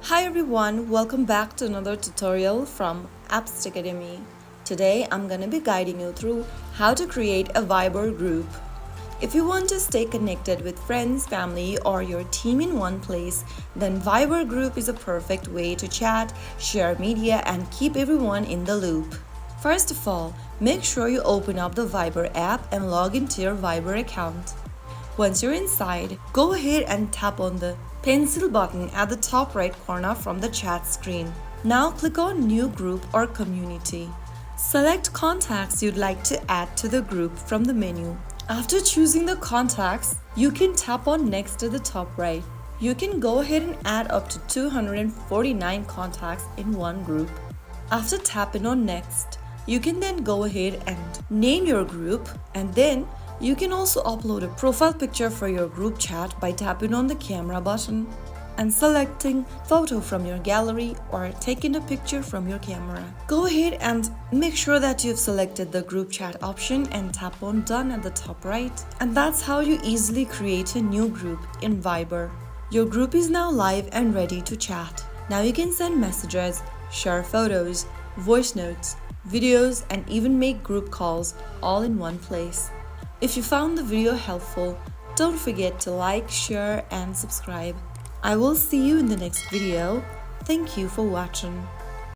Hi everyone, welcome back to another tutorial from Apps Academy. Today I'm gonna be guiding you through how to create a Viber group. If you want to stay connected with friends, family, or your team in one place, then Viber group is a perfect way to chat, share media, and keep everyone in the loop. First of all, make sure you open up the Viber app and log into your Viber account. Once you're inside, go ahead and tap on the pencil button at the top right corner from the chat screen. Now click on New Group or Community. Select contacts you'd like to add to the group from the menu. After choosing the contacts, you can tap on Next to the top right. You can go ahead and add up to 249 contacts in one group. After tapping on Next, you can then go ahead and name your group, and then you can also upload a profile picture for your group chat by tapping on the camera button and selecting photo from your gallery or taking a picture from your camera. Go ahead and make sure that you've selected the group chat option and tap on done at the top right. And that's how you easily create a new group in Viber. Your group is now live and ready to chat. Now you can send messages, share photos, voice notes, videos, and even make group calls all in one place. If you found the video helpful, don't forget to like, share, and subscribe. I will see you in the next video. Thank you for watching.